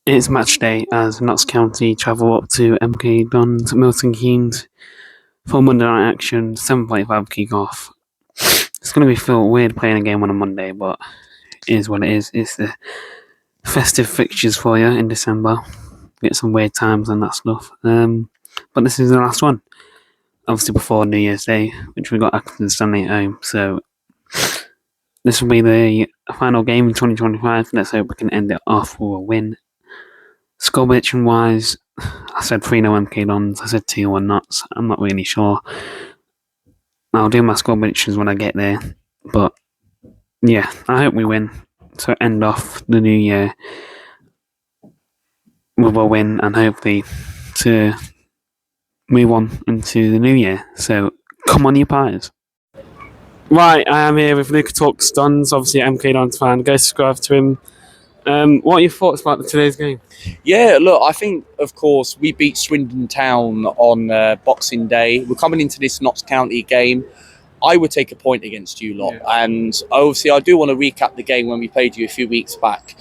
It's match day as Notts County travel up to MK Dons Milton Keynes for Monday night action, 7:45 kick-off. It's going to be feel weird playing a game on a Monday, but it is what it is. It's the festive fixtures for you in December. Get some weird times and that stuff. But this is the last one, obviously before New Year's Day, which we got Accrington Stanley at home. So this will be the final game in 2025. Let's hope we can end it off with a win. Score prediction wise, I said 3-0 MK Dons. I said 2-1 Notts. I'm not really sure. I'll do my score predictions when I get there. But yeah, I hope we win to end off the new year with a win and hopefully to move on into the new year. So come on, you Pies. Right, I am here with Luke Talks Dons, obviously MK Dons fan. Go subscribe to him. What are your thoughts about today's game? Yeah, look, I think, of course, we beat Swindon Town on Boxing Day. We're coming into this Notts County game. I would take a point against you lot. Yeah. And obviously, I do want to recap the game when we played you a few weeks back.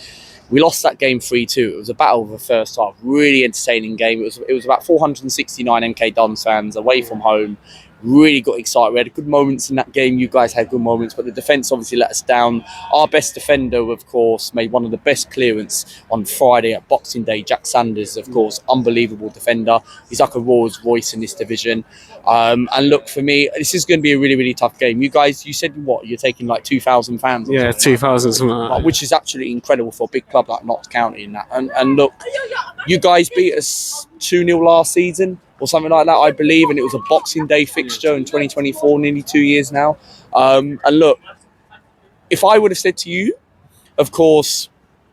We lost that game 3-2. It was a battle of the first half. Really entertaining game. It was about 469 MK Dons fans away from home. Really got excited. We had good moments in that game. You guys had good moments, but the defence obviously let us down. Our best defender, of course, made one of the best clearance on Friday at Boxing Day. Jack Sanders, of course, unbelievable defender. He's like a Rolls Royce in this division. And look, for me, this is going to be a really, really tough game. You guys, you said what? You're taking like 2,000 fans? Yeah, 2,000 something like that. Which is absolutely incredible for a big club like Notts County. In that. And look, you guys beat us 2-0 last season or something like that, I believe, and it was a Boxing Day fixture in 2024, nearly 2 years now. And look, if I would have said to you, of course,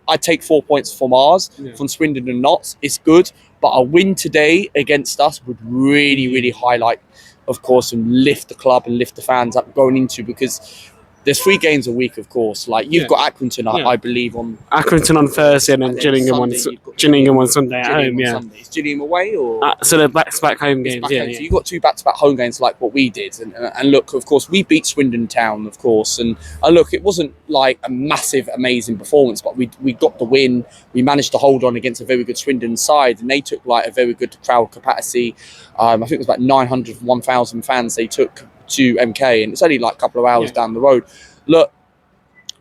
I'd take 4 points from ours, from Swindon and Notts. It's good, but a win today against us would really, really highlight, of course, and lift the club and lift the fans up going into, because there's 3 games a week, of course. Like you've got Accrington, I believe, on Accrington on Thursday and then Gillingham on Sunday at home. Yeah, is Gillingham away or so they're back-to-back home games. So you've got 2 back-to-back home games like what we did. And look, of course, we beat Swindon Town, of course. And look, it wasn't like a massive, amazing performance, but we got the win. We managed to hold on against a very good Swindon side, and they took like a very good crowd capacity. I think it was about 900, 1,000 fans they took to MK, and it's only like a couple of hours down the road. Look,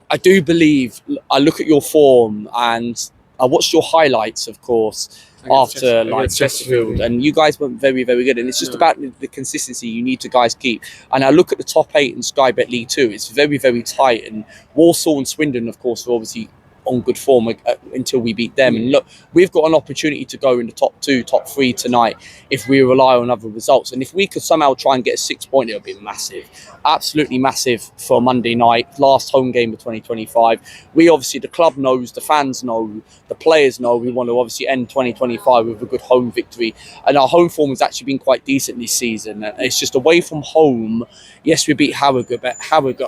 I do believe, I look at your form and I watched your highlights, of course, after Chesterfield, and you guys went very, very good. And it's just about the consistency you need to guys keep. And I look at the top 8 in Sky Bet League 2, it's very, very tight. And Walsall and Swindon, of course, are obviously on good form until we beat them. And look, we've got an opportunity to go in the top 2, top 3 tonight if we rely on other results. And if we could somehow try and get a 6 point, it would be massive, absolutely massive for Monday night, last home game of 2025. We obviously, the club knows, the fans know, the players know, we want to obviously end 2025 with a good home victory. And our home form has actually been quite decent this season. It's just away from home. Yes, we beat Harrogate, but Harrogate,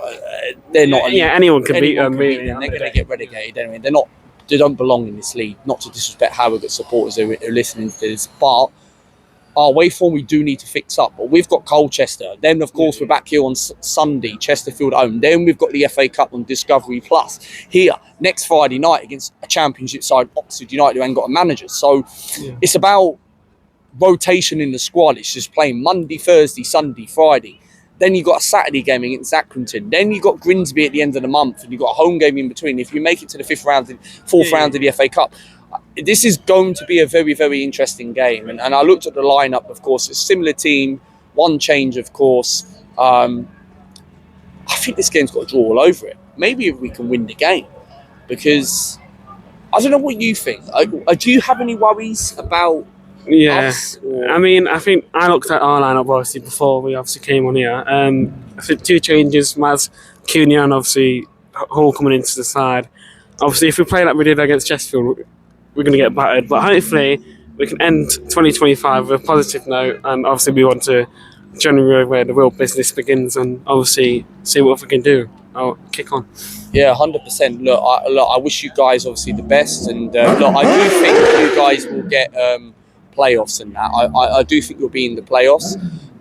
they're not. Yeah, anyone can beat them. Really, and they're going to get relegated anyway. They don't belong in this league. Not to disrespect Harrogate supporters who are listening to this, but our away form we do need to fix up. But we've got Colchester. Then, of course, we're back here on Sunday, Chesterfield home. Then we've got the FA Cup on Discovery Plus here next Friday night against a Championship side, Oxford United, who ain't got a manager. So it's about rotation in the squad. It's just playing Monday, Thursday, Sunday, Friday. Then you've got a Saturday game against Accrington. Then you've got Grimsby at the end of the month, and you've got a home game in between. If you make it to the fourth round of the FA Cup, this is going to be a very, very interesting game. And I looked at the lineup, of course, a similar team, one change, of course. I think this game's got a draw all over it. Maybe if we can win the game, because I don't know what you think. Do you have any worries about? Yeah, I mean, I think I looked at our lineup obviously before we obviously came on here. I think 2 changes: Maz, Cunha, and obviously Hall coming into the side. Obviously, if we play like we did against Chesterfield, we're going to get battered. But hopefully, we can end 2025 with a positive note. And obviously, we want to January where the real business begins, and obviously see what we can do. I'll kick on. Yeah, 100%. Look, I wish you guys obviously the best, and look, I do think you guys will get playoffs and that. I do think you'll be in the playoffs,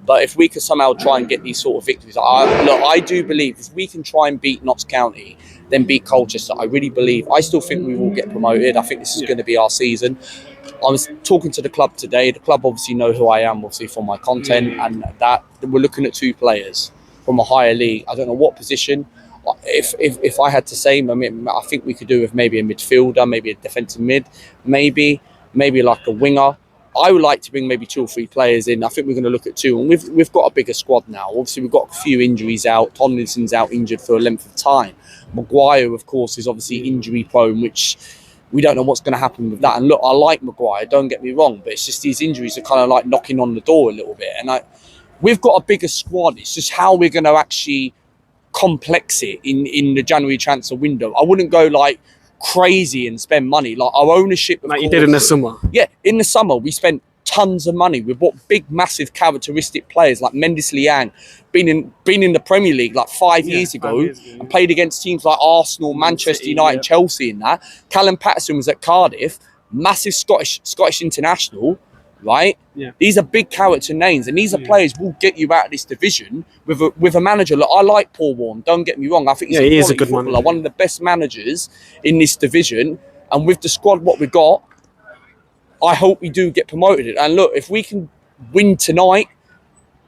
but if we could somehow try and get these sort of victories, I do believe if we can try and beat Notts County, then beat Colchester. I really believe. I still think we will get promoted. I think this is going to be our season. I was talking to the club today. The club obviously know who I am, obviously, from my content, and that we're looking at 2 players from a higher league. I don't know what position. If I had to say, I mean, I think we could do with maybe a midfielder, maybe a defensive mid, maybe like a winger. I would like to bring maybe 2 or 3 players in. I think we're going to look at 2, and we've got a bigger squad now. Obviously, we've got a few injuries out. Tomlinson's out injured for a length of time. Maguire, of course, is obviously injury prone, which we don't know what's going to happen with that. And look, I like Maguire, don't get me wrong, but it's just these injuries are kind of like knocking on the door a little bit. And we've got a bigger squad. It's just how we're going to actually complex it in the January transfer window. I wouldn't go like crazy and spend money. Like our ownership, like you did in the summer. Yeah, in the summer we spent tons of money. We bought big, massive, characteristic players like Mendes Liang, been in the Premier League like 5 years ago, and played against teams like Arsenal, Manchester United, Chelsea. In that, Callum Patterson was at Cardiff, massive Scottish international. Right? Yeah. These are big character names, and these are players who will get you out of this division with a manager. Look, I like Paul Warne. Don't get me wrong. I think he is a good footballer, one of the best managers in this division. And with the squad what we got, I hope we do get promoted. And look, if we can win tonight,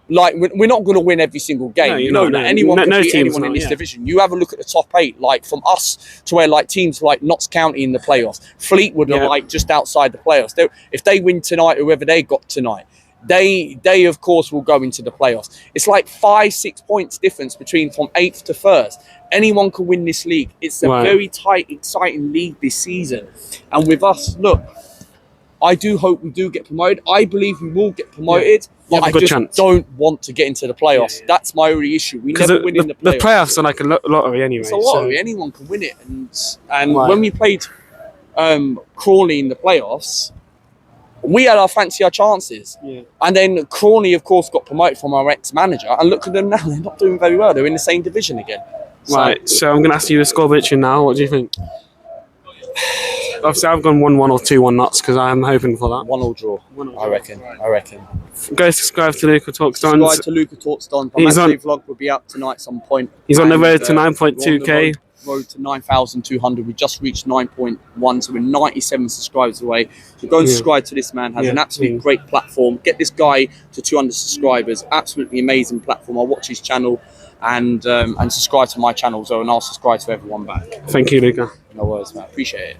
like we're not going to win every single game. No, anyone can beat anyone in this division. You have a look at the top 8, like from us to where like teams like Notts County in the playoffs, Fleetwood are like just outside the playoffs. If they win tonight, whoever they got tonight, they of course will go into the playoffs. It's like 5-6 points difference between from 8th to 1st. Anyone can win this league. It's a very tight, exciting league this season. And with us, look, I do hope we do get promoted. I believe we will get promoted, but I just don't want to get into the playoffs. That's my only issue. We never win in the playoffs. The playoffs are like a lottery anyway. It's a lottery. Anyone can win it. And when we played Crawley in the playoffs, we had our chances. Yeah. And then Crawley, of course, got promoted from our ex-manager. And look at them now. They're not doing very well. They're in the same division again. Right. So I'm going to ask you the score prediction now. What do you think? Obviously, I've gone 1-1 or 2-1 Notts because I'm hoping for that. 1-1 draw. I reckon. Go subscribe to Luca Talks Don. Subscribe to Luca Talks Don. My vlog will be out tonight at some point. He's on the road to 9.2k. Road to 9,200. We just reached 9.1, so we're 97 subscribers away. So go and subscribe to this man. Has an absolutely great platform. Get this guy to 200 subscribers. Absolutely amazing platform. I'll watch his channel and subscribe to my channel, and I'll subscribe to everyone back. Thank you, Luca. No worries, man. Appreciate it.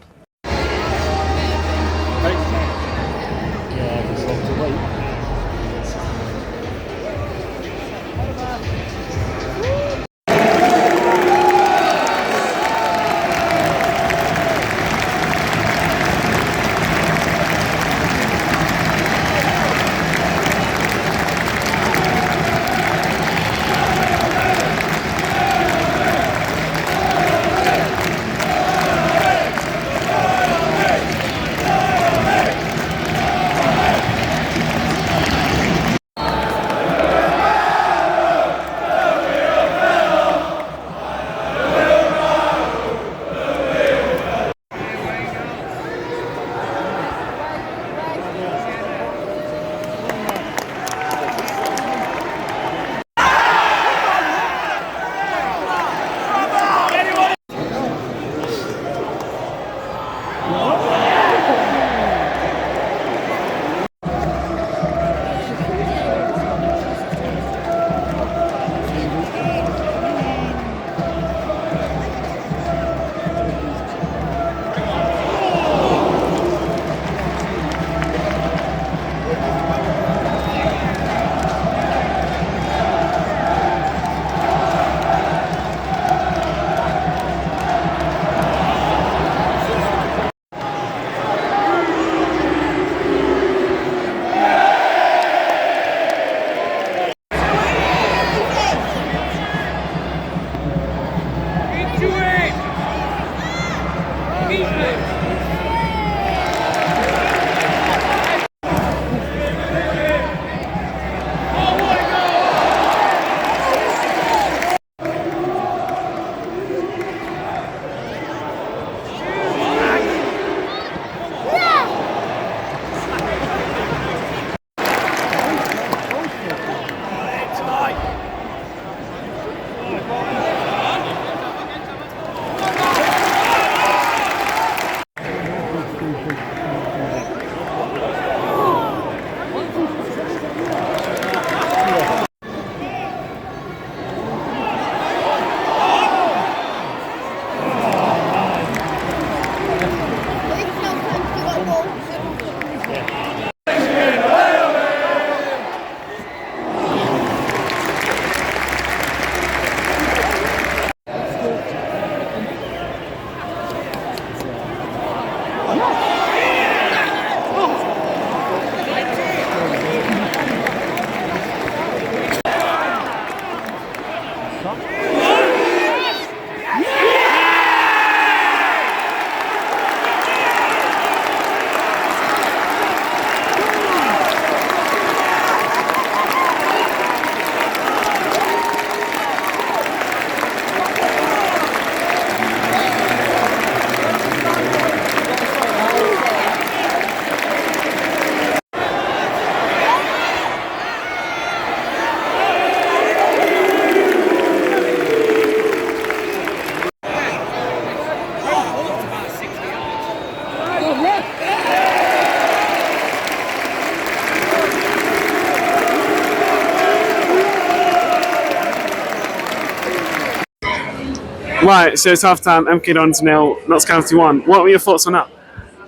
Right, so it's half time, MK Dons 0, Notts County 1. What were your thoughts on that?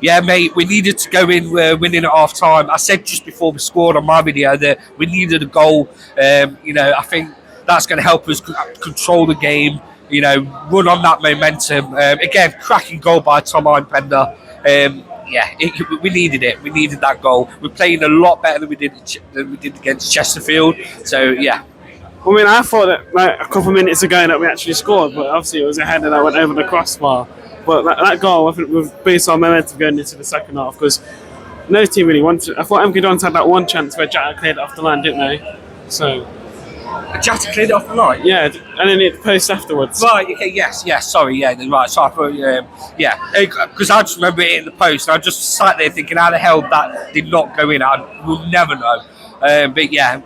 Yeah, mate, we needed to go in winning at half time. I said just before we scored on my video that we needed a goal. I think that's going to help us control the game, run on that momentum. Again, cracking goal by Tom Einpender. We needed it. We needed that goal. We're playing a lot better than we did against Chesterfield. So, yeah. I mean, I thought that like a couple of minutes ago that we actually scored, but obviously it was a header that went over the crossbar. But that goal, I think, was based on momentum going into the second half because no team really wanted. I thought MK Dons had that one chance where Jack cleared it off the line, didn't they? So Jack cleared it off the line. yeah, and then it post afterwards. Right. Okay. Yes. Sorry. Yeah. Right. So I thought. Because I just remember it in the post. And I just sat there thinking, how the hell that did not go in? I will never know. But yeah.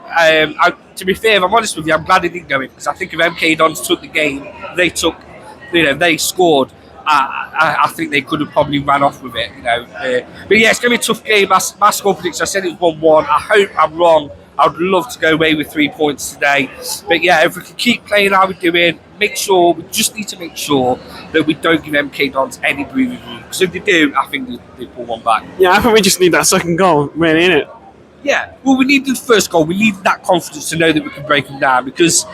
To be fair, if I'm honest with you, I'm glad it didn't go in because I think if MK Dons took the game, they scored. I think they could have probably ran off with it, But yeah, it's going to be a tough game. My score prediction, I said it was 1-1. I hope I'm wrong. I would love to go away with 3 points today. But yeah, if we can keep playing how we're doing, we just need to make sure that we don't give MK Dons any breathing room. Because if they do, I think they pull one back. Yeah, I think we just need that second goal, really, innit? Yeah, well, we need the first goal. We need that confidence to know that we can break them down because,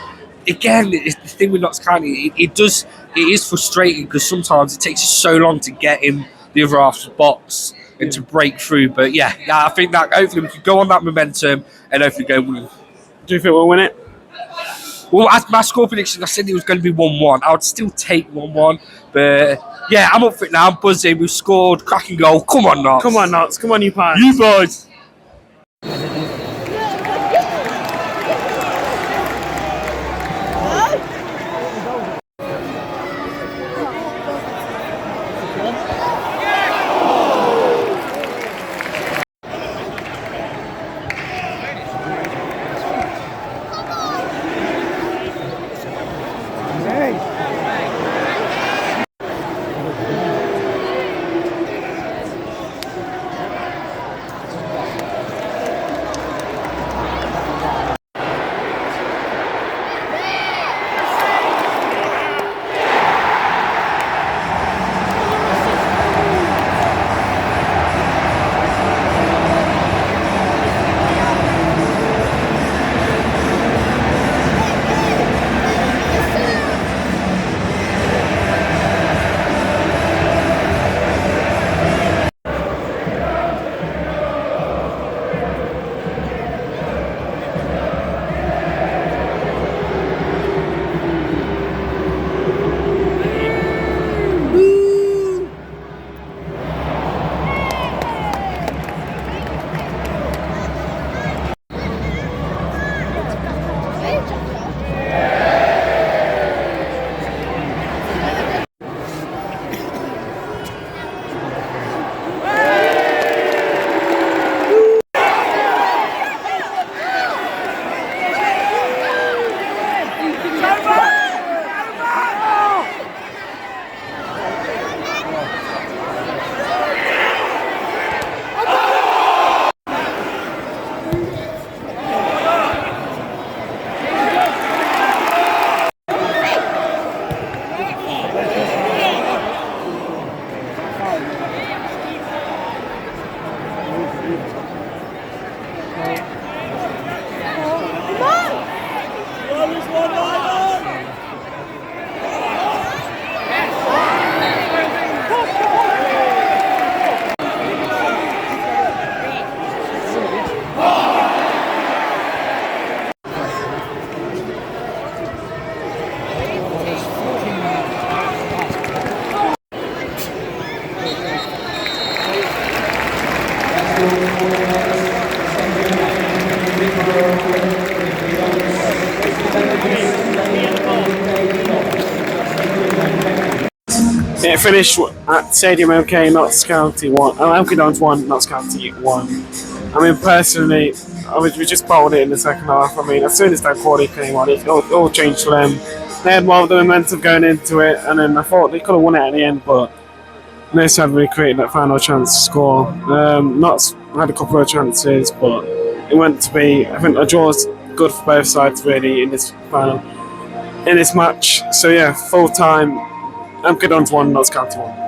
again, it's the thing with Notts County, it is frustrating because sometimes it takes us so long to get in the other half of the box and to break through. But yeah, I think that hopefully we can go on that momentum and hopefully go win. Do you think we'll win it? Well, as my score prediction, I said it was going to be 1-1. I would still take 1-1, but yeah, I'm up for it now. I'm buzzing. We've scored, cracking goal. Come on, Notts. Come on, Notts. Come on, you Pies. You boys. It finished at Stadium MK, Notts County 1. MK Dons 1, Notts County 1. I mean, personally, we just bowled it in the second half. I mean, as soon as that quality came on, it all changed for them. They had more of the momentum going into it, and then I thought they could have won it at the end, but no sadly we created that final chance to score. Notts had a couple of chances, but it went to be, I think a draw is good for both sides really in this final. in this match. So yeah, full time, MK Dons 1, Notts County 1.